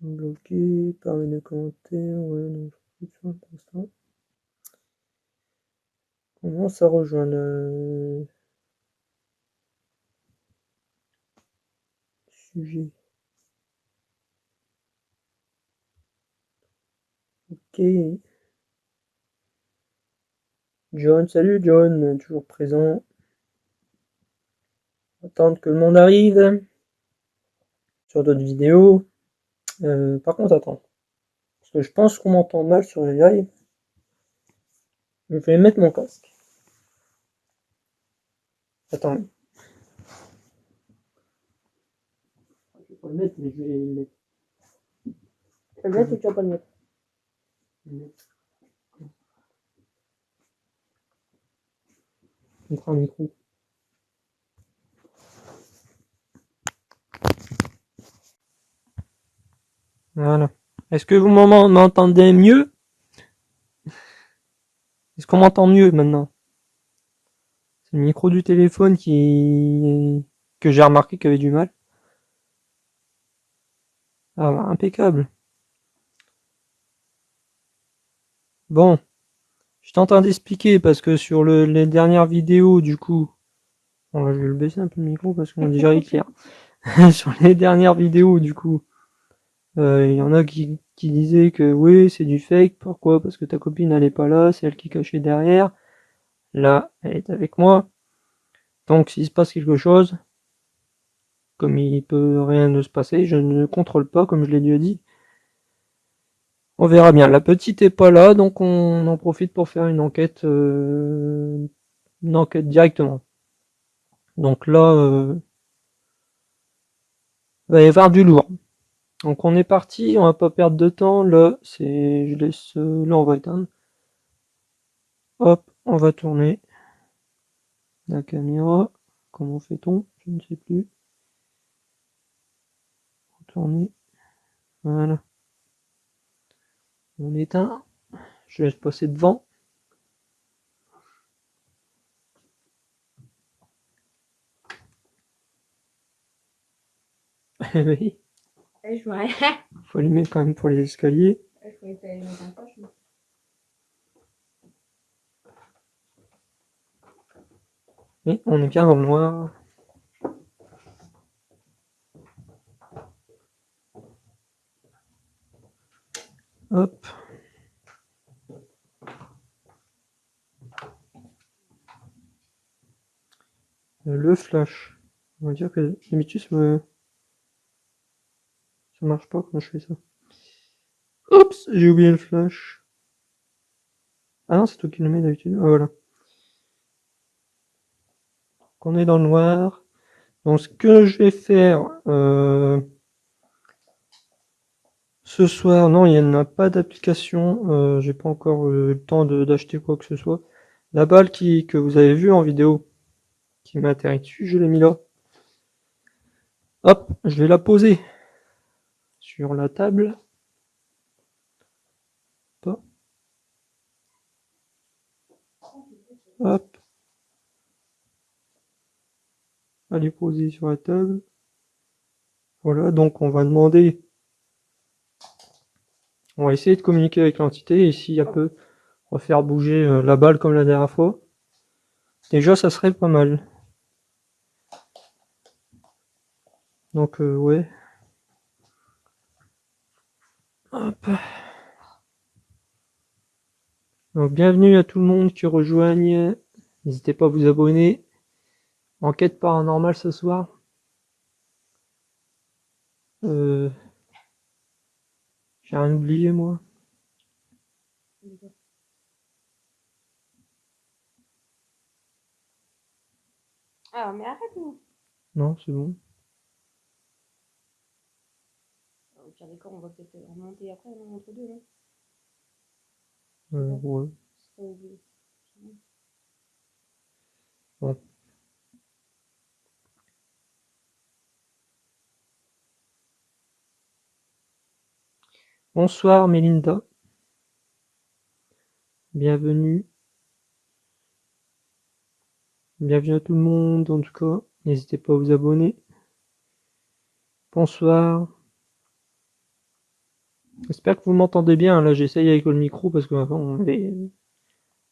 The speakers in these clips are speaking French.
Bloqué, permet de commenter, ouais, donc pour l'instant. Comment ça rejoint le sujet? Ok. John, salut John, toujours présent. Attendre que le monde arrive sur d'autres vidéos. Par contre, attends. Parce que je pense qu'on m'entend mal sur les lives. Je vais mettre mon casque. Attends. Je vais pas le mettre, mais je vais le mettre. Tu vas le mettre ou tu vas pas le mettre? Mettre un micro. Voilà. Est-ce que vous m'entendez mieux? Est-ce qu'on m'entend mieux maintenant? C'est le micro du téléphone que j'ai remarqué qu'il avait du mal. Ah bah, impeccable. Bon, je suis en train d'expliquer parce que sur les dernières vidéos, du coup, bon, là, je vais le baisser un peu le micro parce qu'on dirait clair. Sur les dernières vidéos, du coup, il y en a qui disaient que oui, c'est du fake. Pourquoi? Parce que ta copine elle est pas là, c'est elle qui est cachée derrière. Là, elle est avec moi. Donc, s'il se passe quelque chose, comme il peut rien ne se passer, je ne contrôle pas, comme je l'ai déjà dit. On verra bien. La petite est pas là, donc on en profite pour faire une enquête directement. Donc là, va y avoir du lourd. Donc on est parti, on va pas perdre de temps. Là, je laisse, là on va éteindre. Hop, on va tourner la caméra. Comment fait-on? Je ne sais plus. Tourner. Voilà. On éteint. Je laisse passer devant. Oui. Faut allumer quand même pour les escaliers. Et on est bien dans le noir. Hop. Le flash. On va dire que d'habitude ça marche pas quand je fais ça. Oups, j'ai oublié le flash. Ah non, c'est toi qui le mets d'habitude. Ah, voilà. On est dans le noir. Donc ce que je vais faire ce soir, non, il n'y en a pas d'application. J'ai pas encore eu le temps d'acheter quoi que ce soit. La balle que vous avez vue en vidéo, qui m'a atterri dessus, je l'ai mis là. Hop, je vais la poser sur la table. Hop, elle est posée sur la table. Voilà, donc on va essayer de communiquer avec l'entité et si elle peut refaire bouger la balle comme la dernière fois. Déjà, ça serait pas mal. Donc, ouais. Hop. Donc, bienvenue à tout le monde qui rejoigne. N'hésitez pas à vous abonner. Enquête paranormale ce soir. J'ai rien oublié, moi. Ah, mais arrête-nous. Non, c'est bon. Au pire des cas, on va peut-être remonter après, non, entre deux, non? Ouais. Bon. Bonsoir, Mélinda. Bienvenue. Bienvenue à tout le monde, en tout cas. N'hésitez pas à vous abonner. Bonsoir. J'espère que vous m'entendez bien. Là, j'essaye avec le micro parce qu'avant, on avait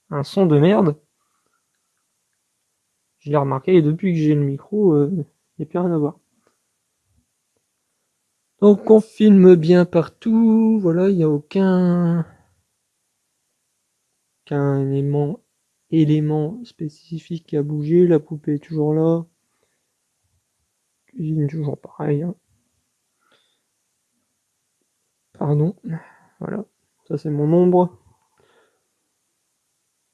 un son de merde. Je l'ai remarqué et depuis que j'ai le micro, il n'y a plus rien à voir. Donc, on filme bien partout. Voilà, il n'y a aucun élément spécifique qui a bougé. La poupée est toujours là. Cuisine toujours pareil. Hein. Pardon. Voilà. Ça, c'est mon ombre.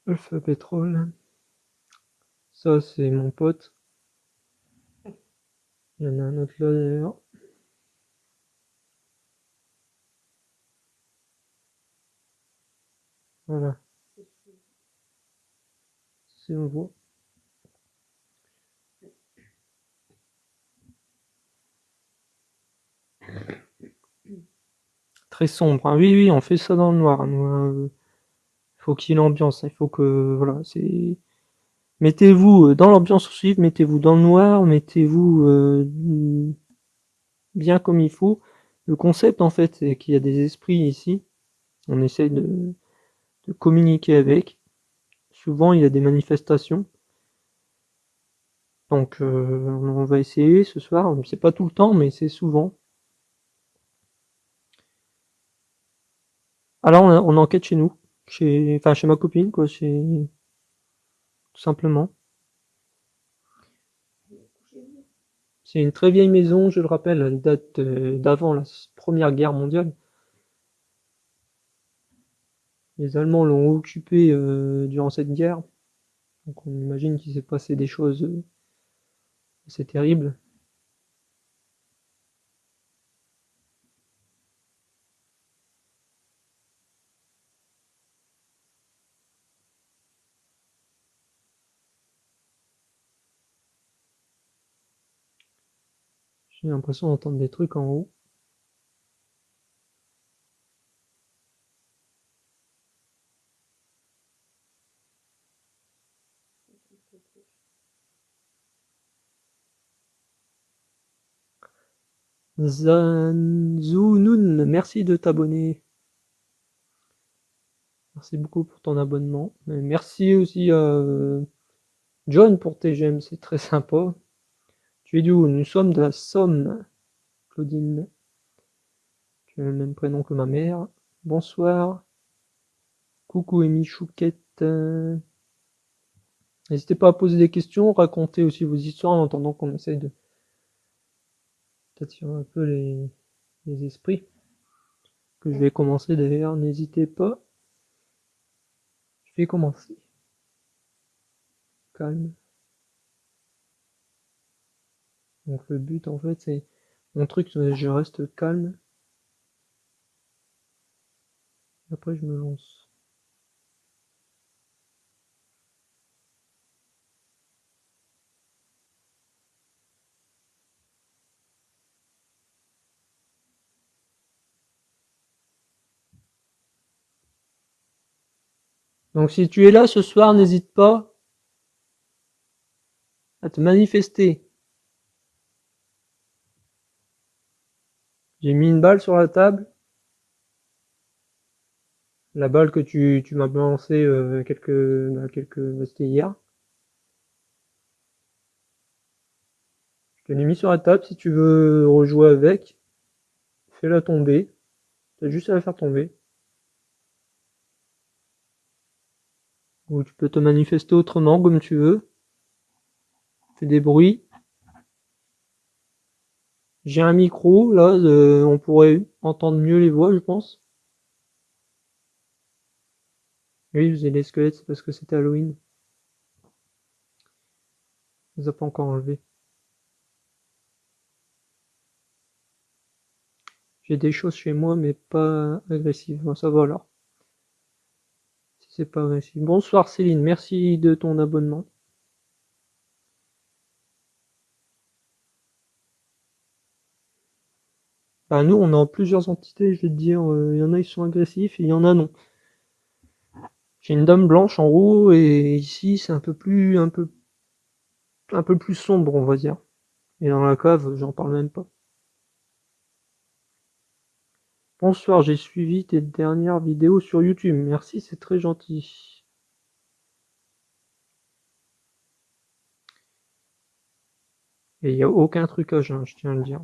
Alpha Pétrole. Ça, c'est mon pote. Il y en a un autre là d'ailleurs. Voilà. C'est on voit. Très sombre. Hein. Oui, oui, on fait ça dans le noir. Il faut qu'il y ait l'ambiance. Il faut que. Voilà, c'est. Mettez-vous dans l'ambiance aussi, mettez-vous dans le noir, mettez-vous bien comme il faut. Le concept, en fait, c'est qu'il y a des esprits ici. On essaye de communiquer avec. Souvent, il y a des manifestations. Donc, on va essayer ce soir. C'est pas tout le temps, mais c'est souvent. Alors, on enquête chez nous. Chez ma copine, quoi. Tout simplement. C'est une très vieille maison, je le rappelle. Elle date d'avant la Première Guerre mondiale. Les Allemands l'ont occupée durant cette guerre. Donc on imagine qu'il s'est passé des choses assez terribles. J'ai l'impression d'entendre des trucs en haut. Zanzounoun, merci de t'abonner. Merci beaucoup pour ton abonnement. Et merci aussi à John pour tes j'aime, c'est très sympa. Tu es d'où? Nous sommes de la Somme, Claudine. Tu as le même prénom que ma mère. Bonsoir. Coucou Amy Chouquette. N'hésitez pas à poser des questions, raconter aussi vos histoires en attendant qu'on essaye de t'attirer un peu les esprits. Que je vais commencer d'ailleurs, n'hésitez pas. Je vais commencer. Calme. Donc le but en fait c'est mon truc, je reste calme. Et après je me lance. Donc si tu es là ce soir, n'hésite pas à te manifester. J'ai mis une balle sur la table. La balle que tu m'as balancée c'était hier. Je te l'ai mis sur la table. Si tu veux rejouer avec, fais-la tomber. T'as juste à la faire tomber. Ou tu peux te manifester autrement comme tu veux. Fais des bruits. J'ai un micro, là, on pourrait entendre mieux les voix, je pense. Oui, je faisais les squelettes, c'est parce que c'était Halloween. On les a pas encore enlevés. J'ai des choses chez moi, mais pas agressives. Bon, ça va alors. Si c'est pas agressif. Bonsoir Céline, merci de ton abonnement. Bah, nous, on est en plusieurs entités, je vais te dire. Il y en a, ils sont agressifs, et il y en a non. J'ai une dame blanche en haut, et ici, c'est un peu plus sombre, on va dire. Et dans la cave, j'en parle même pas. Bonsoir, j'ai suivi tes dernières vidéos sur YouTube. Merci, c'est très gentil. Et il n'y a aucun trucage, hein, je tiens à le dire.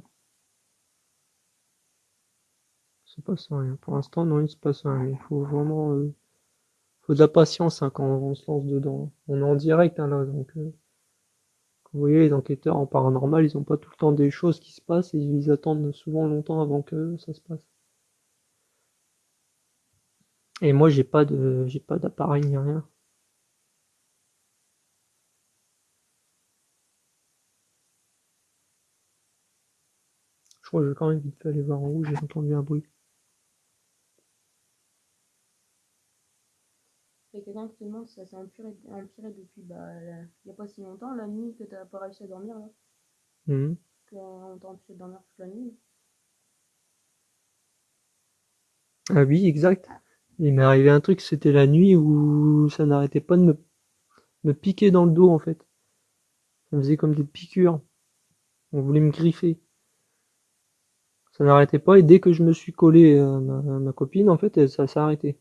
Il se passe rien. Pour l'instant, non, il se passe rien. Il faut vraiment... faut de la patience hein, quand on se lance dedans. On est en direct hein, là, donc... vous voyez, les enquêteurs en paranormal, ils n'ont pas tout le temps des choses qui se passent et ils attendent souvent longtemps avant que ça se passe. Et moi, j'ai pas d'appareil ni rien. Je crois que je vais quand même vite fait aller voir en haut, j'ai entendu un bruit. Il y a quelqu'un qui te demande si ça s'est empiré depuis il n'y a pas si longtemps, la nuit que t'as pas réussi à dormir là. Mhm. Qu'on t'a empêché de dormir toute la nuit. Ah oui, exact. Il m'est arrivé un truc, c'était la nuit où ça n'arrêtait pas de me piquer dans le dos en fait. Ça me faisait comme des piqûres. On voulait me griffer. Ça n'arrêtait pas et dès que je me suis collé à ma copine, en fait, ça s'est arrêté.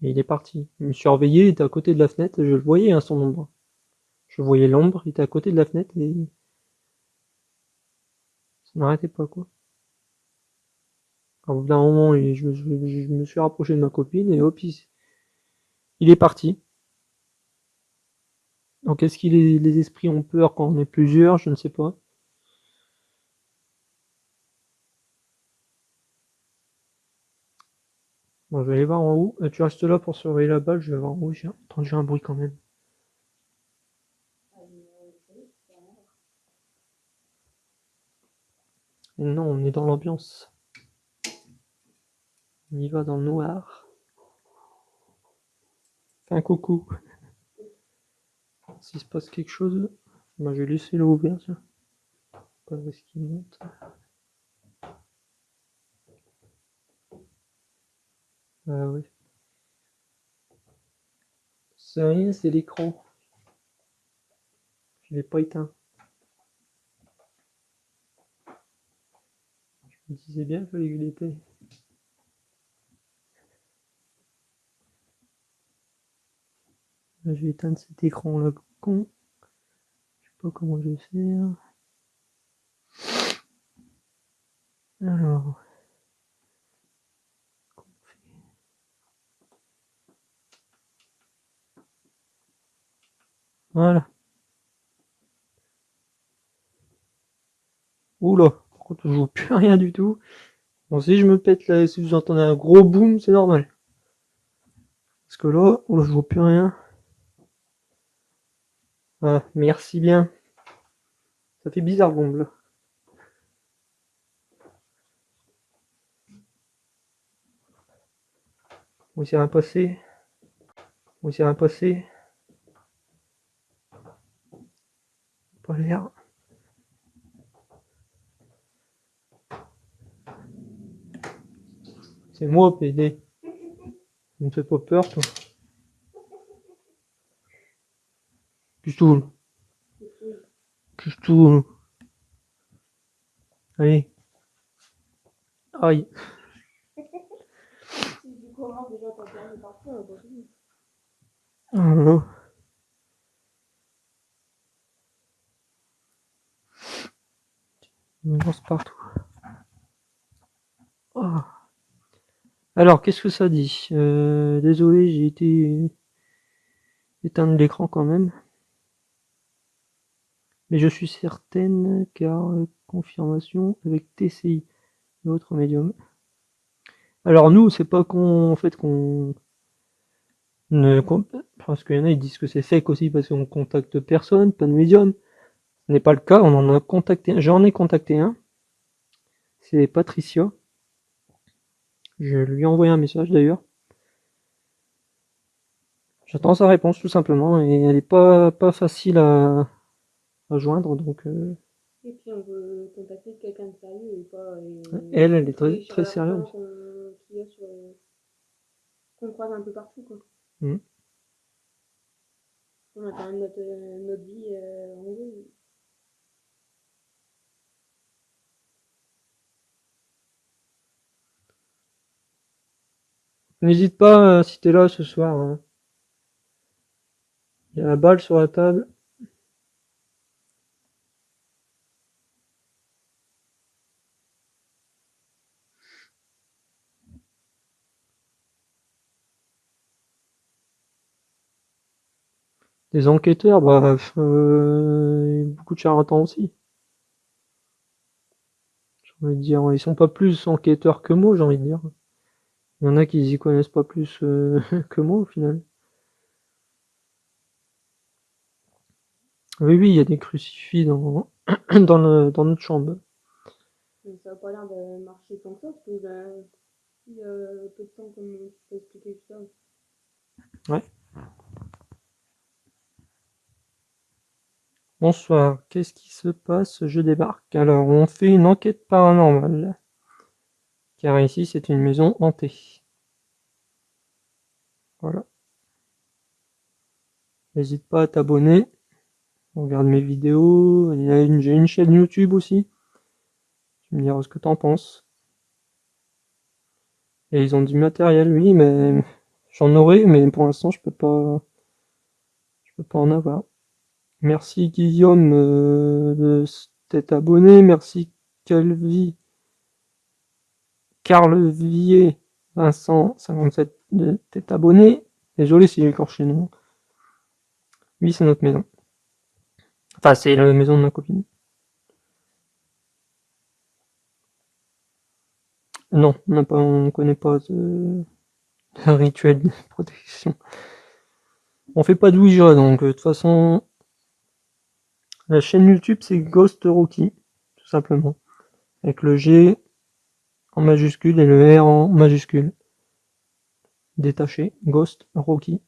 Et il est parti. Je me suis réveillé, il était à côté de la fenêtre, je le voyais hein, son ombre. Je voyais l'ombre, il était à côté de la fenêtre et ça n'arrêtait pas quoi. Alors, au bout d'un moment, je me suis rapproché de ma copine et hop, il est parti. Donc est-ce que les esprits ont peur quand on est plusieurs? Je ne sais pas. Bon, je vais aller voir en haut. Tu restes là pour surveiller la balle, je vais voir en haut. J'ai entendu un bruit quand même. Et non, on est dans l'ambiance. On y va dans le noir. Fais un coucou. S'il se passe quelque chose, bah, je vais laisser l'eau ouverte. Pas où est-ce qu'il monte. Ah oui. C'est rien, c'est l'écran. Je l'ai pas éteint. Je me disais bien, il fallait que je l'éteigne. Là, je vais éteindre cet écran là con. Je sais pas comment je vais faire. Alors. Voilà. Oula. Par contre, je vois plus rien du tout. Bon, si je me pète là, si vous entendez un gros boom, c'est normal. Parce que là, oula, je vois plus rien. Ah, merci bien. Ça fait bizarre, bombe là. Où c'est un passé? Où c'est un passé? Pas l'air. C'est moi, PD. Ne me fais pas peur, toi. Pistoule. Pistoule. Allez. Aïe. Si tu commences déjà t'as perdu partout, on va fini. Oh là là. Il me lance partout. Oh. Alors, qu'est-ce que ça dit? Désolé, j'ai été éteindre l'écran quand même. Mais je suis certaine, car confirmation avec TCI, l'autre médium. Alors nous, c'est pas qu'on, en fait, qu'on ne, parce qu'il y en a, ils disent que c'est fake aussi parce qu'on contacte personne, pas de médium. Ce n'est pas le cas, on en a contacté, j'en ai contacté un. C'est Patricia. Je lui ai envoyé un message d'ailleurs. J'attends sa réponse tout simplement et elle est pas facile à joindre donc Et puis on veut contacter quelqu'un de sérieux et pas elle est les très charlatans sérieuse. qu'il y a sur qu'on croise un peu partout quoi. Mmh. On a quand même notre vie en jeu. N'hésite pas si t'es là ce soir. Hein. Il y a la balle sur la table. Des enquêteurs, bah, beaucoup de charlatans aussi. J'ai envie de dire, ils sont pas plus enquêteurs que moi, j'ai envie de dire. Il y en a qui y connaissent pas plus que moi au final. Oui, oui, il y a des crucifix dans, dans notre chambre. Mais ça a pas l'air de marcher tant que ça, parce qu'il y a peu de temps, comme tu peux expliquer tout ça. Ouais. Bonsoir, qu'est-ce qui se passe? Je débarque. Alors, on fait une enquête paranormale. Car ici, c'est une maison hantée. Voilà. N'hésite pas à t'abonner. Regarde mes vidéos. J'ai une chaîne YouTube aussi. Tu me diras ce que t'en penses. Et ils ont du matériel, oui, mais j'en aurais, mais pour l'instant, je peux pas en avoir. Merci Guillaume de t'être abonné. Merci Calvi, Carlevier, Vincent 57 de t'être abonné. Désolé si j'ai écorché le nom. Oui, c'est notre maison. Enfin, c'est la maison de ma copine. Non, on connaît pas de rituel de protection. On fait pas de Ouija, donc de toute façon, la chaîne YouTube c'est Ghost Rocky, tout simplement. Avec le G en majuscule et le R en majuscule. Détaché, Ghost Rocky.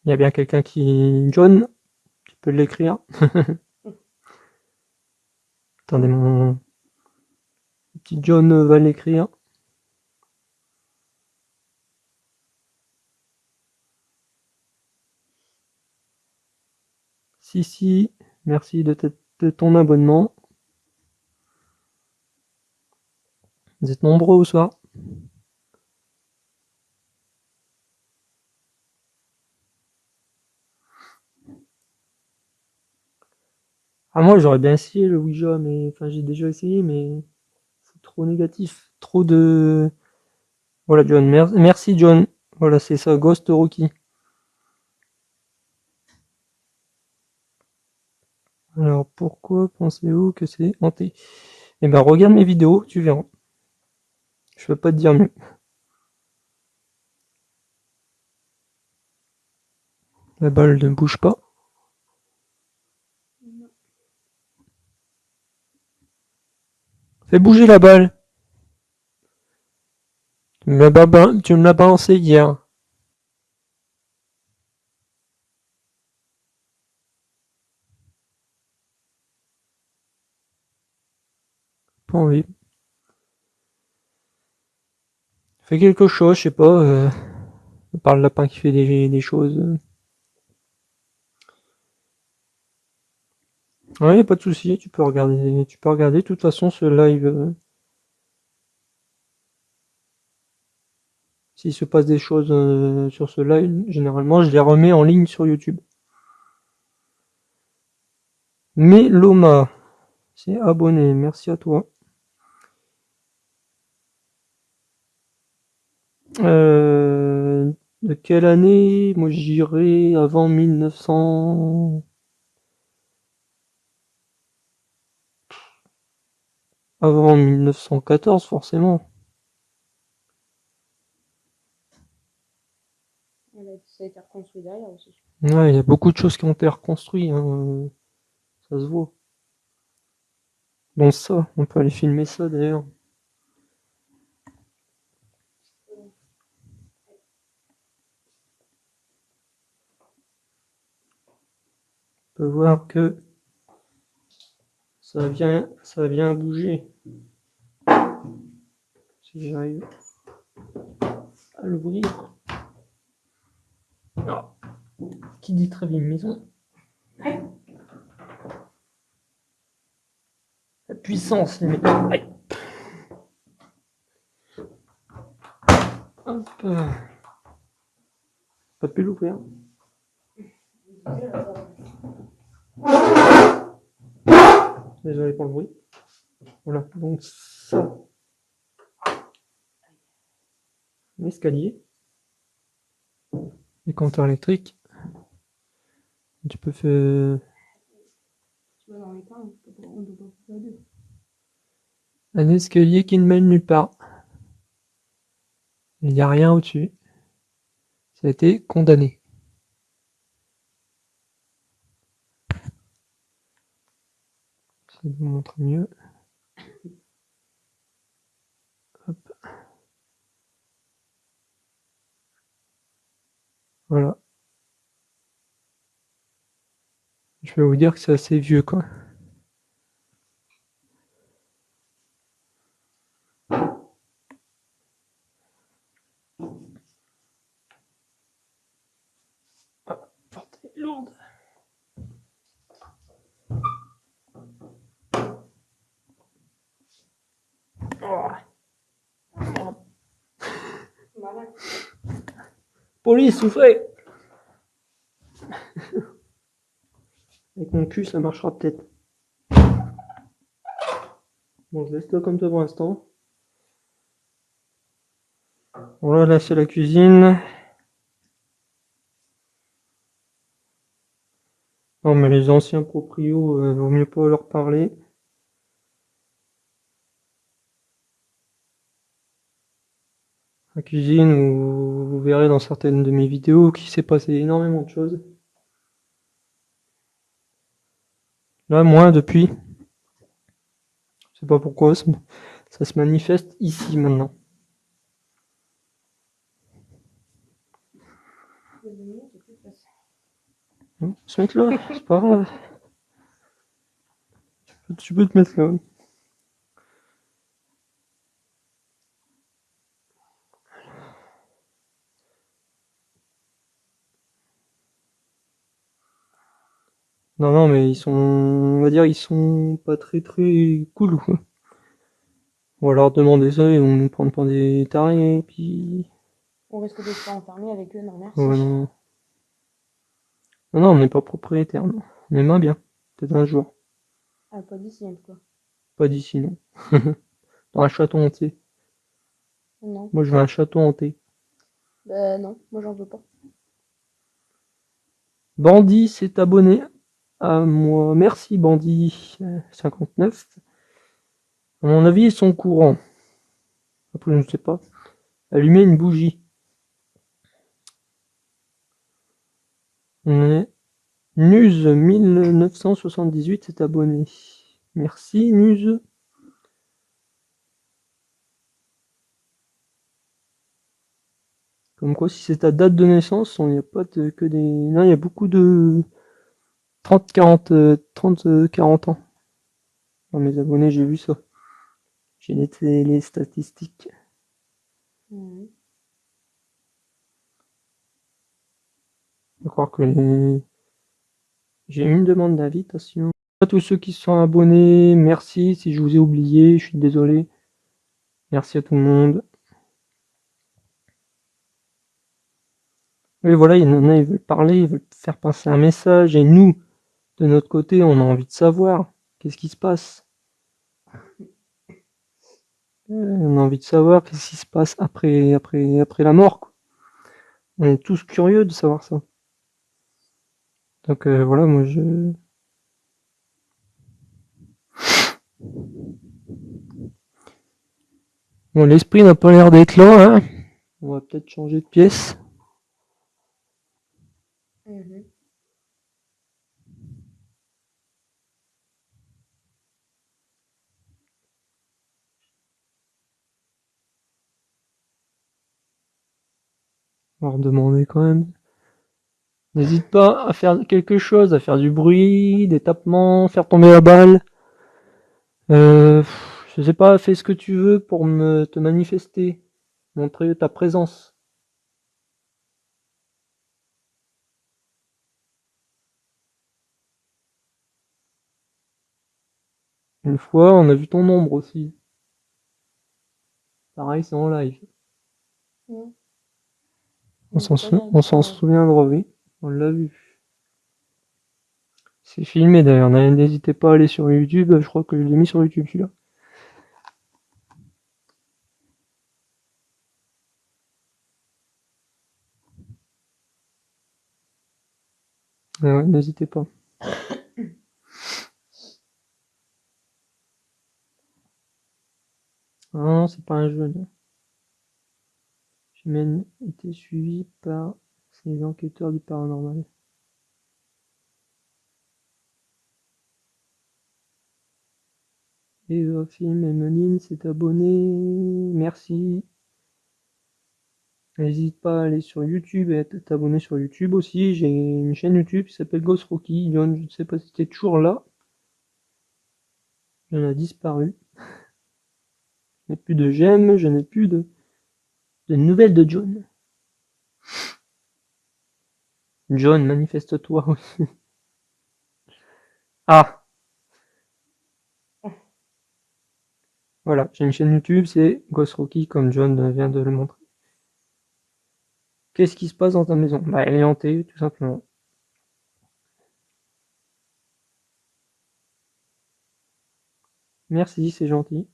Il y a bien quelqu'un qui... John, tu peux l'écrire. Attendez, mon petit John va l'écrire. Si, merci de ton abonnement. Vous êtes nombreux au soir. Ah, moi j'aurais bien essayé le Ouija, mais enfin j'ai déjà essayé, mais c'est trop négatif. Trop de... Voilà John, merci John. Voilà, c'est ça, Ghost Rocky. Alors pourquoi pensez-vous que c'est hanté? Eh ben regarde mes vidéos, tu verras. Je peux pas te dire mieux. La balle ne bouge pas. Non. Fais bouger la balle. Tu me l'as balancé hier. Pas envie. Fais quelque chose, je sais pas. Par le lapin qui fait des choses. Ouais, pas de souci, tu peux regarder. Tu peux regarder. De toute façon, ce live, s'il se passe des choses sur ce live, généralement, je les remets en ligne sur YouTube. Mais Loma, c'est abonné. Merci à toi. De quelle année? Moi, j'irais avant 1900. Avant 1914, forcément. Ça a été reconstruit derrière aussi. Ouais, il y a beaucoup de choses qui ont été reconstruites, hein, ça se voit. Bon, ça, on peut aller filmer ça d'ailleurs. On peut voir que ça vient bouger. Si j'arrive à l'ouvrir. Ah. Qui dit très bien maison? Hop. puissance, les mecs. Aïe. Hop. Pas pu l'ouvrir. Désolé pour le bruit. Voilà, donc ça. Un escalier. Les compteurs électriques. Tu peux faire Tu vas dans les coins, on peut pas faire deux. un escalier qui ne mène nulle part. Il n'y a rien au-dessus. Ça a été condamné. Je vais vous montrer mieux. Hop. Voilà. Je vais vous dire que c'est assez vieux, quoi. Portée lourde. Oh. Voilà. Police, souffrez. Avec mon cul, ça marchera peut-être. Bon, je laisse ça comme ça pour l'instant. Voilà, là c'est la cuisine. Non, mais les anciens proprios, vaut mieux pas leur parler. La cuisine, où vous verrez dans certaines de mes vidéos qu'il s'est passé énormément de choses. Là, moi, depuis, je sais pas pourquoi, ça se manifeste ici maintenant. Se mettre là, c'est pas grave. Tu peux te mettre là. Non, non, mais ils sont, on va dire, ils sont pas très très cool, quoi. On va leur demander ça, ils vont nous prendre pour des tarés, et puis... On risque de se faire enfermer avec eux, non merci. Ouais, non. Non, non, on n'est pas propriétaire, non. On aimerait bien. Peut-être un jour. Ah, pas d'ici en tout cas. Pas d'ici, non. Dans un château hanté. Non. Moi, je veux un château hanté. Bah non, moi j'en veux pas. Bandit s'est abonné à moi. Merci, Bandit 59. À mon avis, ils sont courants. Après, je ne sais pas. Allumer une bougie. On est... Nuse 1978 s'est abonné. Merci, Nuse. Comme quoi, si c'est ta date de naissance, il n'y a pas que des... Non, il y a beaucoup de 30, 40, 30, 40 ans. Dans mes abonnés, j'ai vu ça. J'ai les statistiques. Mhm. Je crois que j'ai une demande d'invitation. À tous ceux qui se sont abonnés, merci. Si je vous ai oublié, je suis désolé. Merci à tout le monde. Et voilà, il y en a, ils veulent parler, ils veulent faire passer un message. Et nous, de notre côté, on a envie de savoir qu'est-ce qui se passe. On a envie de savoir qu'est-ce qui se passe après la mort, quoi. On est tous curieux de savoir ça. Donc voilà, moi je... Bon, l'esprit n'a pas l'air d'être là, hein. On va peut-être changer de pièce. Mhm. On va leur demander quand même. N'hésite pas à faire quelque chose, à faire du bruit, des tapements, faire tomber la balle. Je sais pas, fais ce que tu veux pour te manifester, montrer ta présence. Une fois, on a vu ton ombre aussi. Pareil, c'est en live. Ouais. On s'en souviendra, oui. On l'a vu. C'est filmé d'ailleurs. N'hésitez pas à aller sur YouTube. Je crois que je l'ai mis sur YouTube celui-là. Ah ouais, n'hésitez pas. Ah non, c'est pas un jeu. Non. J'ai même été suivi par ces enquêteurs du paranormal. Eva Film, Emeline s'est abonnée. Merci. N'hésite pas à aller sur YouTube et à t'abonner sur YouTube aussi. J'ai une chaîne YouTube qui s'appelle Ghost Rocky. John, je ne sais pas si t'es toujours là. J'en ai disparu. Je n'ai plus de j'aime, je n'ai plus de nouvelles de John. John, manifeste-toi aussi. Ah, voilà, j'ai une chaîne YouTube, c'est Ghost Rocky, comme John vient de le montrer. Qu'est-ce qui se passe dans ta maison? Bah, elle est hantée, tout simplement. Merci, c'est gentil.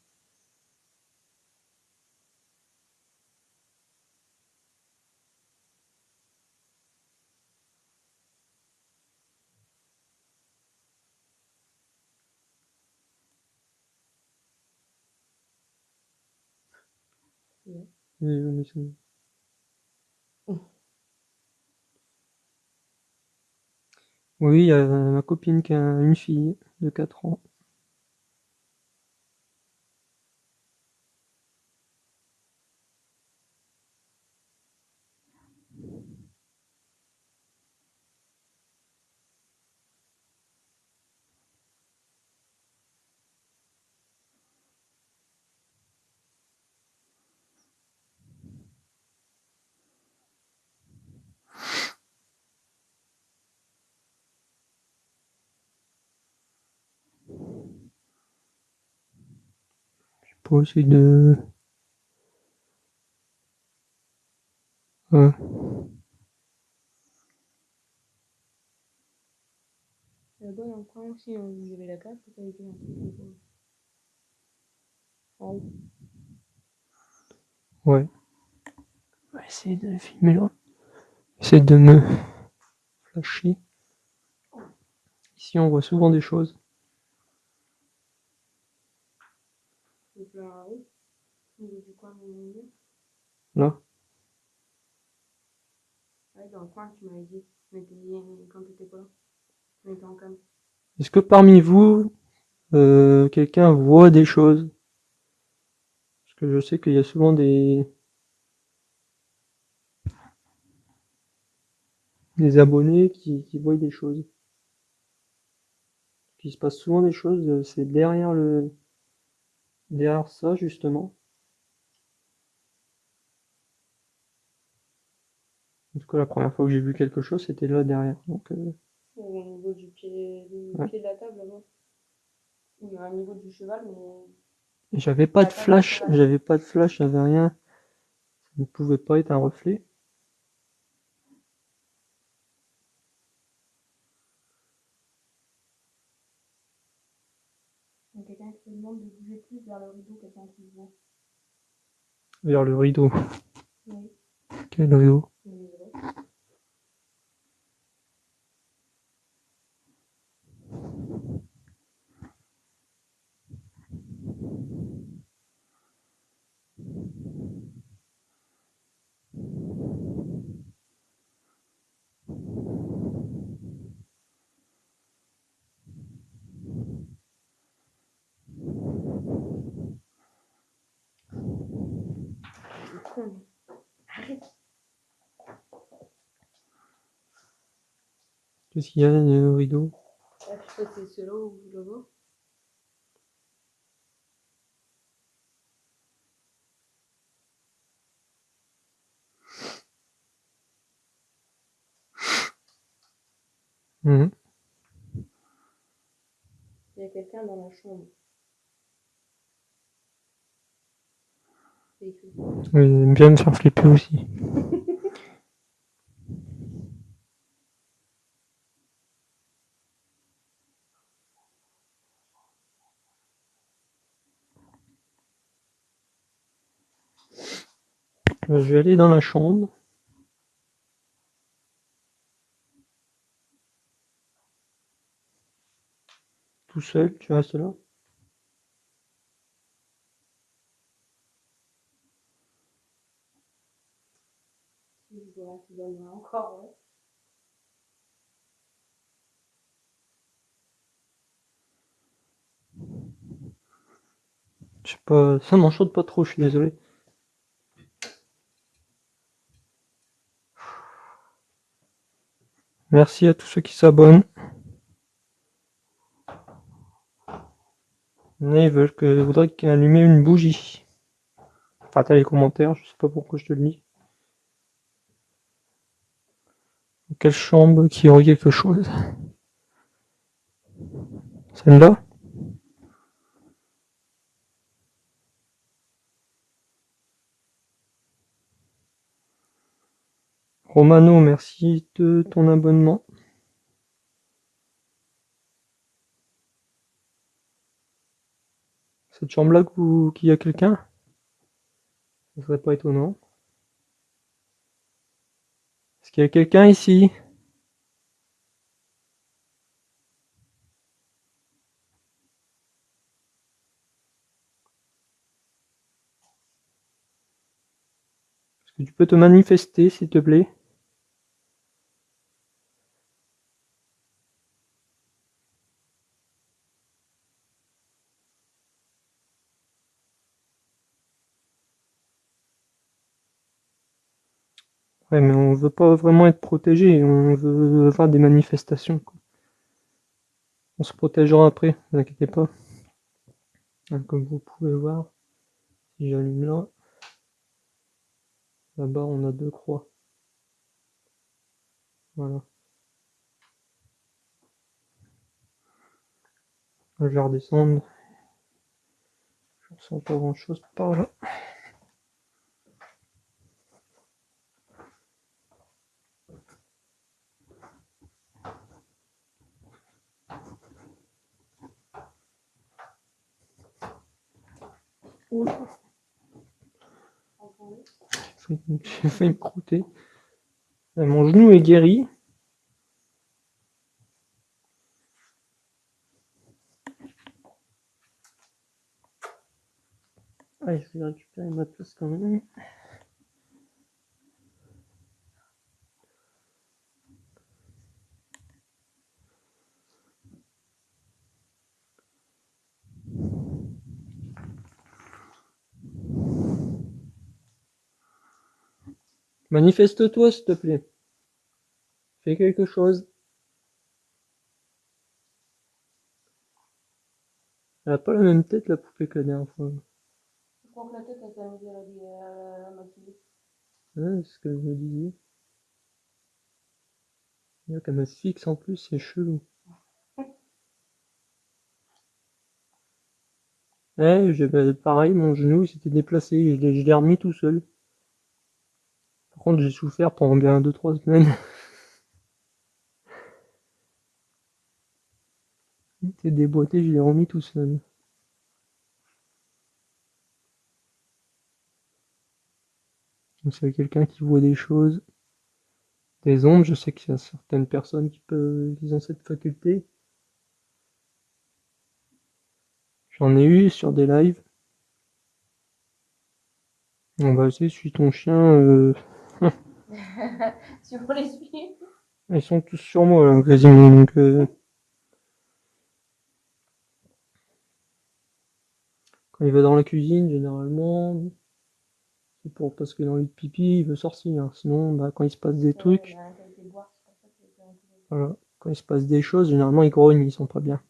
Ouais. Oui, il y a ma copine qui a une fille de 4 ans. Pour essayer de... Ouais. Là-bas, dans le coin aussi, il y avait la cave, peut-être avec un truc de quoi. En haut. Ouais. On va essayer de filmer là. Essayer de me flasher. Ici, on voit souvent des choses. Donc là, oui. Au niveau du coin, Là. ouais, dans le coin, tu m'avais dit. Mais quand t'étais pas là. On était en cam. Est-ce que parmi vous, quelqu'un voit des choses? Parce que je sais qu'il y a souvent des abonnés qui voient des choses. Il se passe souvent des choses, c'est derrière ça justement. En tout cas, la première fois que j'ai vu quelque chose, c'était là derrière. Donc, Au niveau du pied ouais. de la table, là-bas. Ou au niveau du cheval, mais. Et j'avais pas de flash, j'avais rien. Ça ne pouvait pas être un reflet. Il y a quelqu'un qui te demande de bouger plus vers le rideau, quelqu'un qui se voit. Vers le rideau. Oui. Quel rideau? Arrête. Qu'est-ce qu'il y a le rideau? Ah, je sais pas si c'est ceux-là ou là-bas. Mhm. Il y a quelqu'un dans la chambre. C'est écrit. Oui, ils aiment bien me faire flipper aussi. Je vais aller dans la chambre. Tout seul, tu restes là. Si je dois rester dans le noir encore, ouais. Je sais pas, ça m'enchante pas trop, je suis désolé. Merci à tous ceux qui s'abonnent. Ils veulent que, voudraient allumer une bougie. Enfin, t'as les commentaires, je sais pas pourquoi je te le dis. Quelle chambre qui aurait quelque chose? Celle-là? Romano, merci de ton abonnement. Cette chambre-là qu'il y a quelqu'un? Ce serait pas étonnant. Est-ce qu'il y a quelqu'un ici? Est-ce que tu peux te manifester, s'il te plaît? Ouais, mais on veut pas vraiment être protégé, on veut faire des manifestations, quoi. On se protégera après, ne vous inquiétez pas. Comme vous pouvez voir, si j'allume là, là-bas on a 2 croix. Voilà. Je vais redescendre. Je ne ressens pas grand chose par là. Oula, j'ai failli me croûter. Mon genou est guéri. Allez, je vais récupérer ma place quand même. Manifeste-toi, s'il te plaît. Fais quelque chose. Elle a pas la même tête, la poupée, que la dernière fois. Je crois que la tête, elle s'est amusée à maquiller. Ouais, c'est ce que je me disais. Là, qu'elle me fixe en plus, c'est chelou. Ouais, pareil, mon genou s'était déplacé, je l'ai remis tout seul. Par contre, j'ai souffert pendant bien 2-3 semaines. Il était déboîté, je l'ai remis tout seul. Donc, c'est quelqu'un qui voit des choses, des ombres. Je sais qu'il y a certaines personnes qui ont cette faculté. J'en ai eu sur des lives. On va essayer, suis ton chien. Si on les suit. Ils sont tous sur moi, là, quasiment. Donc, quand il va dans la cuisine, généralement, c'est pour parce qu'il a envie de pipi, il veut sortir. Sinon, bah, quand il se passe des trucs, voilà, quand il se passe des choses, généralement ils grognent, ils sont pas bien.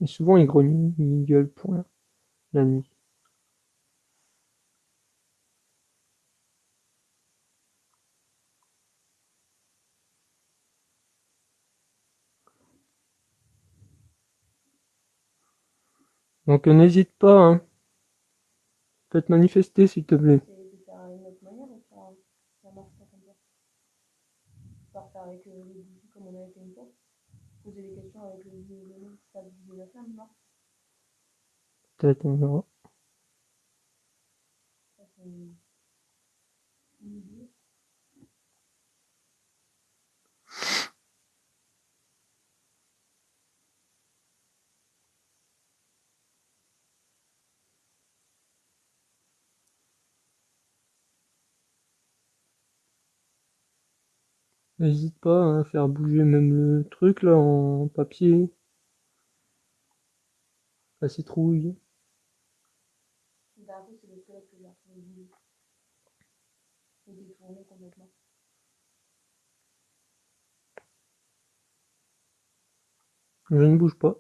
Et souvent ils grognent, ils gueulent pour rien, la nuit. Donc n'hésite pas, hein. peux te manifester, s'il te plaît. C'est de faire une autre manière, ça marche pas comme ça. Pas faire avec les bougies comme on avait fait une fois. Poser des questions avec le nom, ça bouger la flamme, non? Peut-être, on verra. Ça, c'est une idée. N'hésite pas à faire bouger même le truc là en papier, la citrouille. D'un coup, c'est le squelette que j'ai retrouvé bouger. Et détourné complètement. Je ne bouge pas.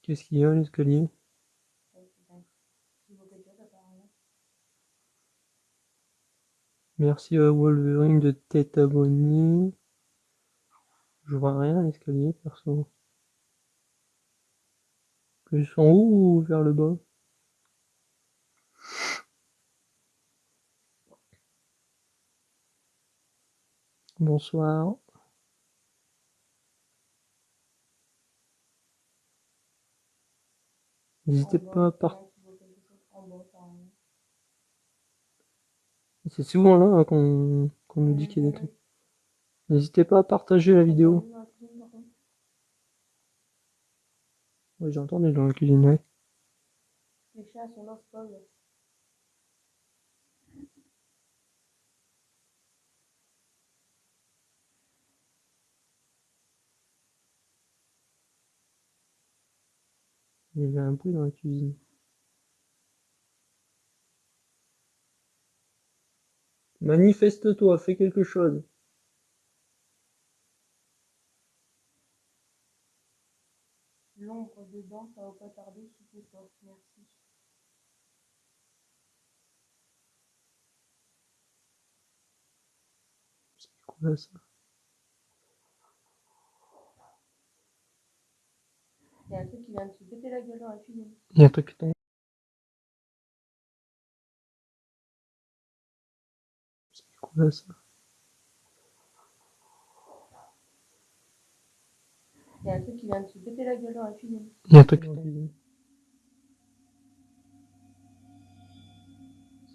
Qu'est-ce qu'il y a à l'escalier? Ouais, c'est un petit mot quelque chose, apparemment. Merci à Wolverine de t'être abonné. Je vois rien à l'escalier, perso. Plus en haut ou vers le bas? Bonsoir. N'hésitez pas à partager. C'est souvent là qu'on nous dit qu'il y a des trucs. N'hésitez pas à partager la vidéo. Oui, j'ai entendu dans la cuisine, ouais. Les chats sont là, c'est pas eux. Il y a un bruit dans la cuisine. Manifeste-toi, fais quelque chose. L'ombre dedans, ça va pas tarder, s'il te plaît. Merci. C'est quoi ça? Il y a un truc qui vient de se péter la gueule dans la cuisine. Il y a un truc qui tombe. C'est quoi ça? Il y a un truc qui vient de se péter la gueule dans la cuisine. Il y a un truc qui tombe.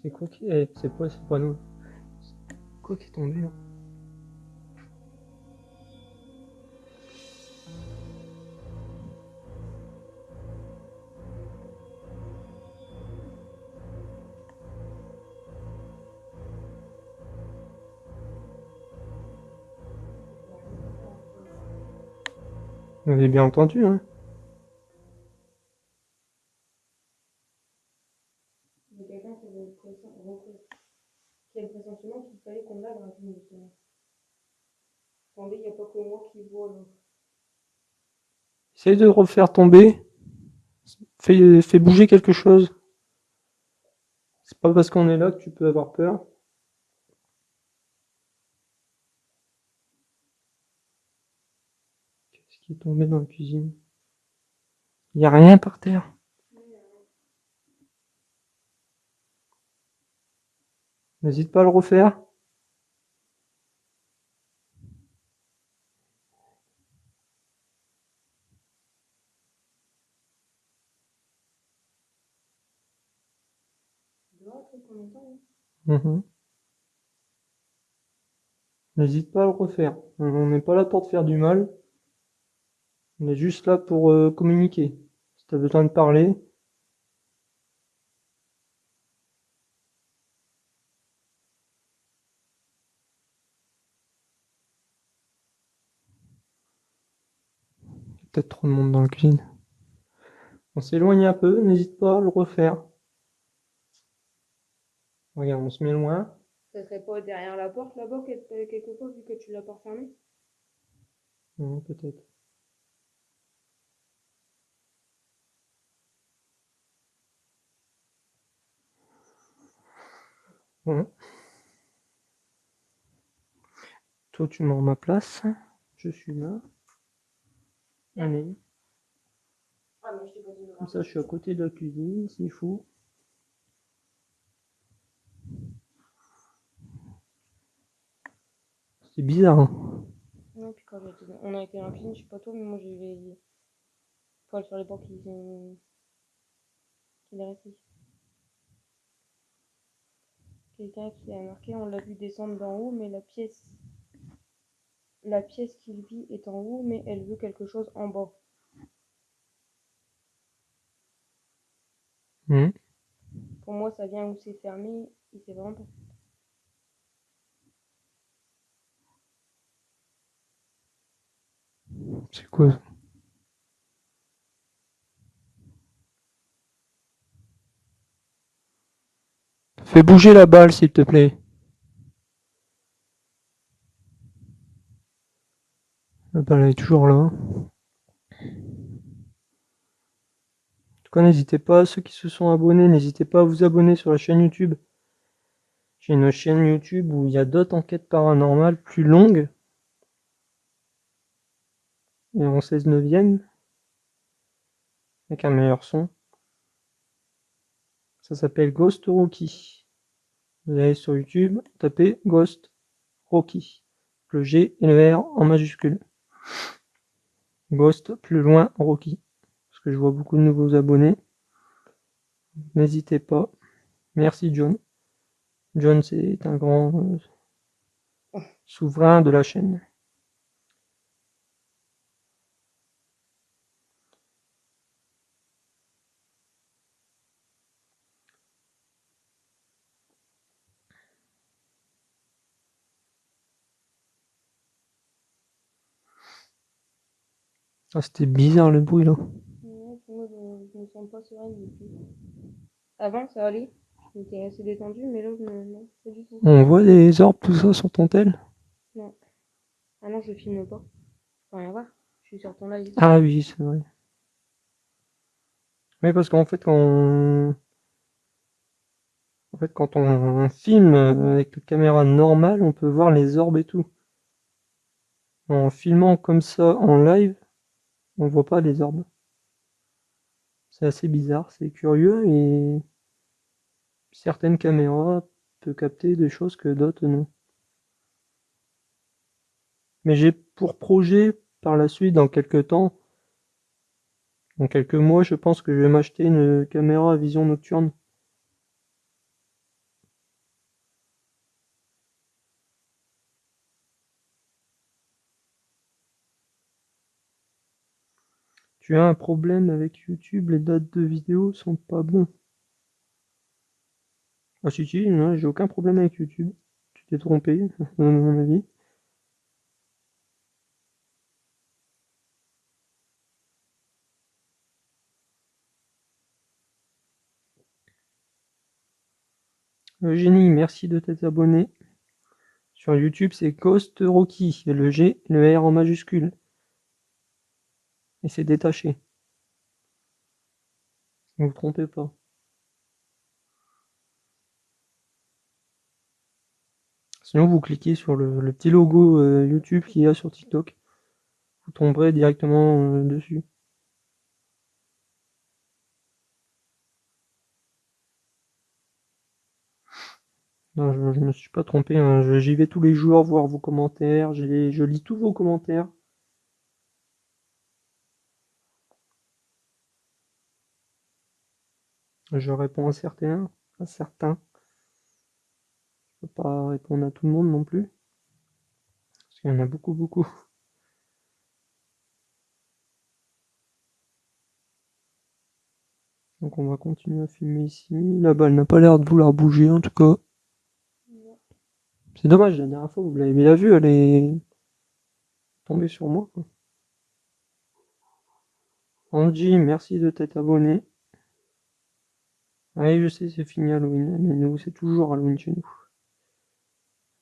C'est quoi qui... Eh, c'est pas nous. C'est quoi qui est tombé là? Vous avez bien entendu, hein? Il y a quelqu'un qui a le pressentiment qu'il fallait qu'on lave dans la cuisine, justement. Attendez, il n'y a pas que moi qui vois là. Essaye de refaire tomber. Fais bouger quelque chose. C'est pas parce qu'on est là que tu peux avoir peur. Qu'est-ce qui est tombé dans la cuisine? Il n'y a rien par terre. N'hésite pas à le refaire. Dehors, après combien de temps? Mhm. N'hésite pas à le refaire. On n'est pas là pour te faire du mal. On est juste là pour communiquer. Si tu as besoin de parler, il y a peut-être trop de monde dans la cuisine. On s'éloigne un peu, n'hésite pas à le refaire. Regarde, on se met loin. Ça serait pas derrière la porte là-bas, quelque part, vu que tu l'as pas refermé? Non, peut-être. Bon. Toi, tu mets ma place. Je suis là. Allez. Ah, mais je t'ai pas dit de Comme ça, je suis à côté de la cuisine, s'il faut. C'est bizarre, hein. Non, puis quand on a été dans la cuisine, je sais pas toi, mais moi j'ai eu les poils sur les bords qui est resté. Quelqu'un qui a marqué, on l'a vu descendre d'en haut, mais la pièce qu'il vit est en haut, mais elle veut quelque chose en bas. Mmh. Pour moi, ça vient où c'est fermé, et c'est vraiment pas. C'est quoi ça? Fais bouger la balle, s'il te plaît. La balle elle est toujours là. En tout cas, n'hésitez pas, ceux qui se sont abonnés, n'hésitez pas à vous abonner sur la chaîne YouTube. J'ai une chaîne YouTube où il y a d'autres enquêtes paranormales plus longues et en 16 neuvième avec un meilleur son. Ça s'appelle Ghost Rocky. Vous allez sur YouTube, tapez Ghost Rocky. Le G et le R en majuscule. Ghost plus loin Rocky. Parce que je vois beaucoup de nouveaux abonnés. N'hésitez pas. Merci John. John, c'est un grand souverain de la chaîne. Ah, c'était bizarre le bruit là. Ouais, moi, je me sens pas sereine depuis. Avant, ça allait. Je m'étais assez détendue, mais là, non, pas du tout. On voit des orbes, tout ça sur ton tel. Non. Ah non, je filme pas. Je peux rien voir. Je suis sur ton live. Ah oui, c'est vrai. Mais parce qu'en fait, quand on filme avec la caméra normale, on peut voir les orbes et tout. En filmant comme ça en live, on voit pas les orbes. C'est assez bizarre, c'est curieux et certaines caméras peuvent capter des choses que d'autres non. Mais j'ai pour projet par la suite, dans quelques temps, dans quelques mois, je pense que je vais m'acheter une caméra à vision nocturne. Tu as un problème avec YouTube, les dates de vidéo sont pas bons. Ah si, non, j'ai aucun problème avec YouTube. Tu t'es trompé, à mon avis. Eugénie, merci de t'être abonné. Sur YouTube, c'est Ghost Rocky, le G, le R en majuscule. Et c'est détaché. Ne vous trompez pas. Sinon, vous cliquez sur le petit logo YouTube qu'il y a sur TikTok. Vous tomberez directement dessus. Non, je me suis pas trompé, hein. J'y vais tous les jours voir vos commentaires. Je lis tous vos commentaires. Je réponds à certains. À certains. Je peux pas répondre à tout le monde non plus. Parce qu'il y en a beaucoup, beaucoup. Donc on va continuer à filmer ici. La balle n'a pas l'air de vouloir bouger en tout cas. Non. C'est dommage, la dernière fois vous l'avez bien vu, elle est tombée sur moi, quoi. Angie, merci de t'être abonné. Allez, je sais, c'est fini Halloween, mais nous, c'est toujours Halloween chez nous.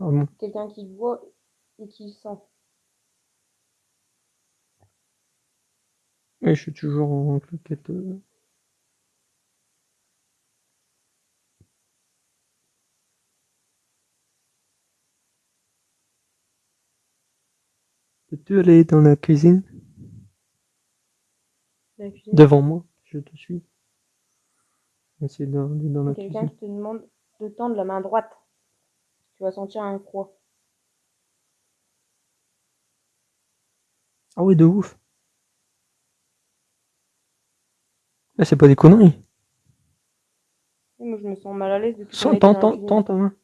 Ah bon. Quelqu'un qui le voit et qui le sent. Et je suis toujours en claquette. Peux-tu aller dans la cuisine? La cuisine. Devant moi, je te suis. Essayer d'aller dans la Quelqu'un cuisine. qui te demande de tendre la main droite. Tu vas sentir un froid. Ah oui, de ouf. Là, c'est pas des conneries. Et moi, je me sens mal à l'aise depuis qu'on a Sans, été tends, dans la tends, cuisine. tends ta main.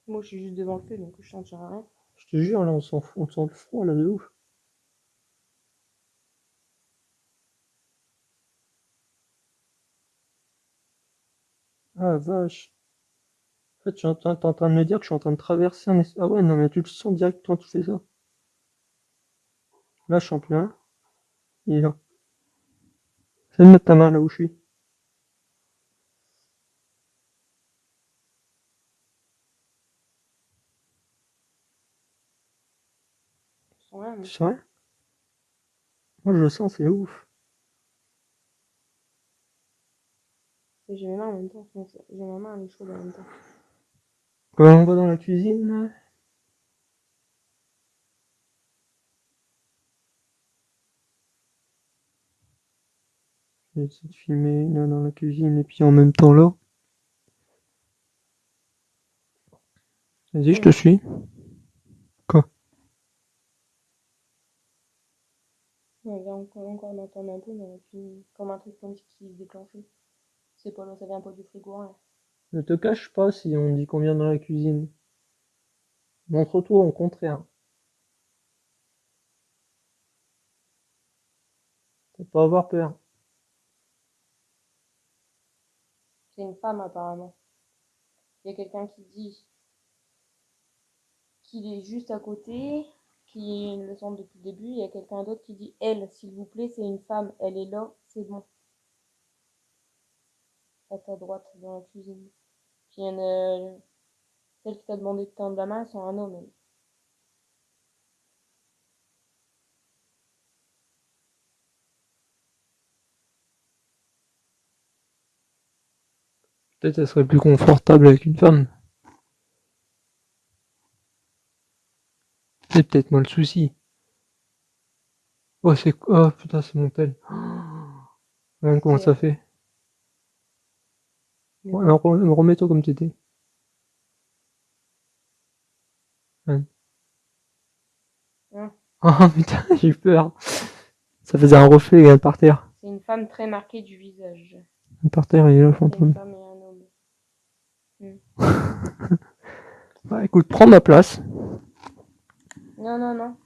Moi, je suis juste devant le feu, donc je sentirai rien. Je te jure, là, on sent le froid, là, de ouf. Ah, vache. En fait, t'es en train de me dire que je suis en train de traverser un... Ah ouais, non, mais tu le sens direct quand tu fais ça. Là, je sens plus rien. Il est là. Essaye de mettre ta main là où je suis. Je sens rien, moi. Tu sens rien? Moi, je le sens, c'est ouf. Et j'ai mes mains en même temps. J'ai ma main, elle est chaude en même temps. Quand on va dans la cuisine, là. Je vais essayer de filmer là dans la cuisine et puis en même temps là. Vas-y, je te suis. Quoi? On vient encore d'entendre un peu, mais puis, comme un truc comme si qui se déclenchait. C'est pas là, ça vient pas du frigo, rien. Ne te cache pas si on dit qu'on vient dans la cuisine. Montre-toi au contraire. Faut pas avoir peur. C'est une femme, apparemment. Il y a quelqu'un qui dit qu'il est juste à côté, qui le sent depuis le début. Il y a quelqu'un d'autre qui dit elle, s'il vous plaît, c'est une femme, elle est là, c'est bon. À ta droite, dans la cuisine. Puis il y en a celle qui t'a demandé de tendre la main, c'est un homme. Elle. Peut-être ça serait plus confortable avec une femme. C'est peut-être moi le souci. Oh, c'est quoi? Oh, putain, c'est mon tel. Regarde comment ça fait. Ouais, alors, remets-toi comme t'étais. Ouais. Hein. Oh putain, j'ai eu peur. Ça faisait un reflet, regarde par terre. C'est une femme très marquée du visage. Par terre, il est là, le C'est une fantôme. femme et un homme. Bah écoute, prends ma place. Non, non, non.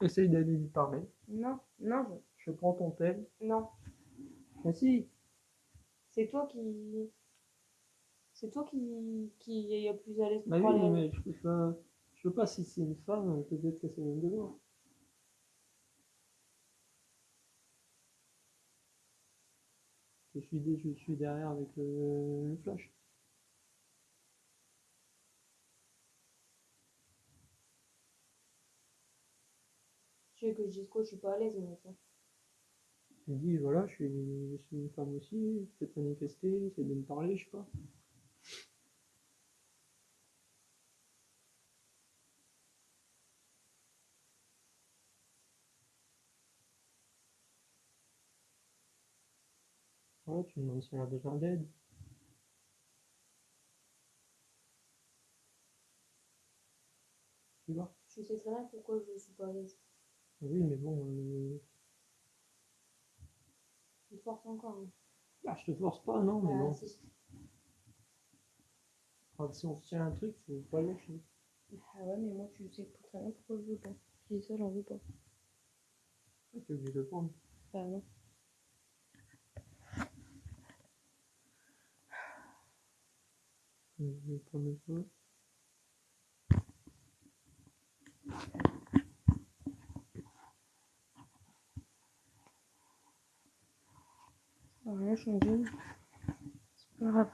Essaye d'aller lui parler. Non, non, Je prends ton tel. non. Mais si. C'est toi qui. C'est toi qui est plus à l'aise Bah pour oui, parler à mais je peux pas si c'est une femme, peut-être que c'est même de moi. Je suis derrière avec le flash. Tu veux que je dise quoi? Je suis pas à l'aise, moi. Ça. Je lui dis, voilà, je suis une femme aussi, peut-être manifester, essayer de me parler, je sais pas. Ouais, tu me demandes si elle a besoin d'aide. Tu vois? Je sais très bien pourquoi je suis pas à l'aise. Oui, mais bon, Tu te forces encore. Hein. bah, je te force pas, non, mais bon. Si. Enfin, si on se tient un truc, faut pas lâcher. Ah ouais, mais moi, tu sais très bien pourquoi je veux pas. Je dis ça, j'en veux pas. Ouais, t'es obligé de le prendre. Bah non. Je vais prendre ça. Ça n'a rien changé. C'est pas grave.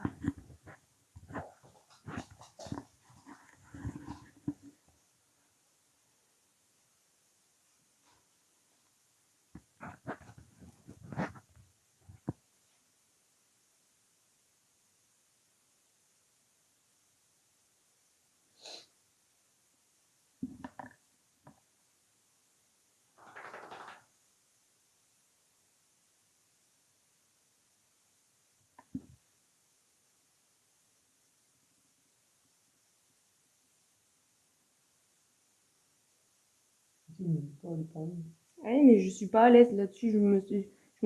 mais toi, elle est pas longue. Ah oui, mais je suis pas à l'aise là-dessus. Je me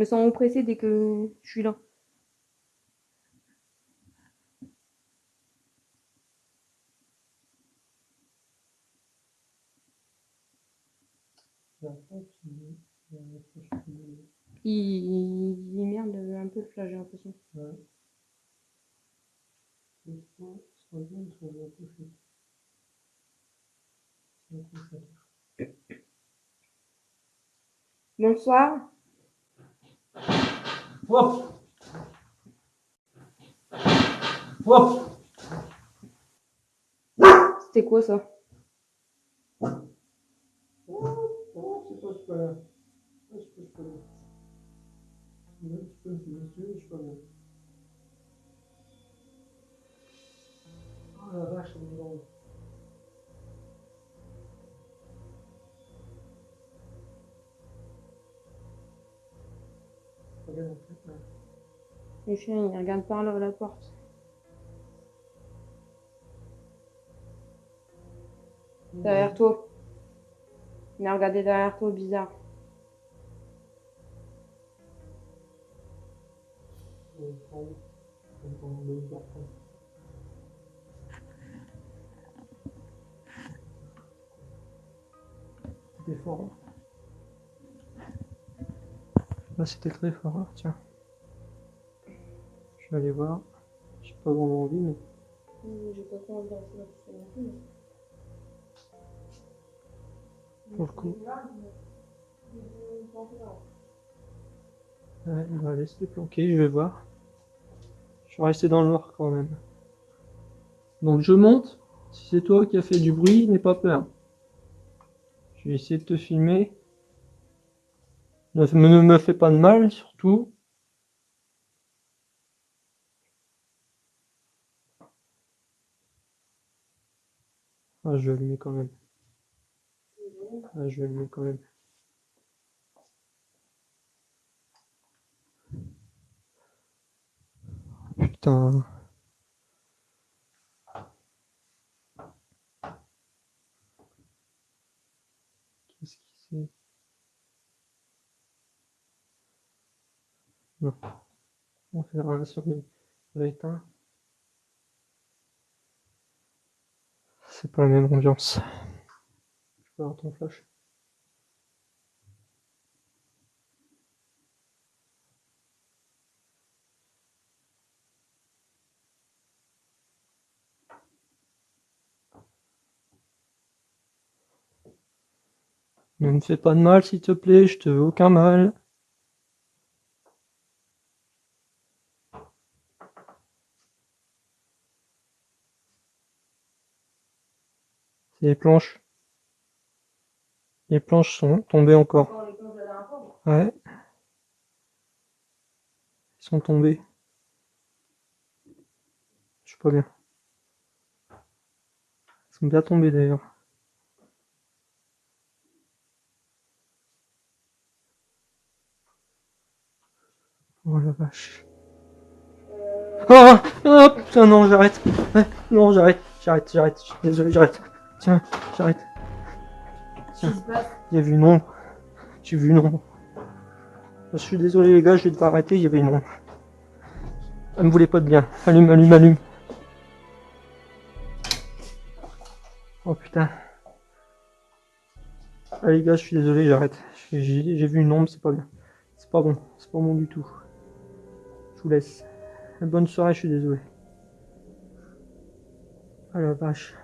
sens oppressée dès que je suis là. Et après, il y a un proche qui- Il merde un peu le flash, j'ai l'impression. Ouais. Et soit jaune, soit la pochette. La pochette. Bonsoir. Hop! Hop! C'était quoi ça? Oh, c'est pas là. Ah, je peux là. Là, tu peux me filmer dessus, je suis pas bien. Oh la vache, elle est grande. Regarde, en fait, là. Le chien, il regarde par là à la porte. Derrière toi. Il a regardé derrière toi, bizarre. C'était fort. Là, c'était très fort. Hein. Tiens. Je vais aller voir. J'ai pas vraiment envie, mais. J'ai pas trop envie de rester là tout seul non plus. Pour le coup. Ouais, il va laisser planquer, je vais voir. Je vais rester dans le noir quand même. Donc je monte. Si c'est toi qui as fait du bruit, n'aie pas peur. Je vais essayer de te filmer. Ne me fais pas de mal, surtout. Ah, je vais allumer quand même. Ah, je vais allumer quand même. Putain. Qu'est-ce qui c'est? Non. On fait rien sur les éteint. C'est pas la même ambiance. Je peux avoir ton flash. Ne me fais pas de mal, s'il te plaît, je te veux aucun mal. C'est les planches. Les planches sont tombées encore. Encore les planches de la dernière fois. Ouais. Ils sont tombés. Je suis pas bien. Ils sont bien tombés d'ailleurs. Oh la vache. Oh, oh putain, non, j'arrête. Ouais, non, j'arrête. J'arrête. Je suis désolé, j'arrête. Tiens, j'arrête. Tiens, Qu'est-ce qui se passe? il y avait une ombre. J'ai vu une ombre. Je suis désolé les gars, je vais devoir arrêter, il y avait une ombre. Elle me voulait pas de bien. Allume, allume, allume. Oh putain. Ah les gars, je suis désolé, j'arrête. J'ai vu une ombre, c'est pas bien. C'est pas bon, c'est pas bon du tout. Je vous laisse. Bonne soirée, je suis désolé. Ah la vache.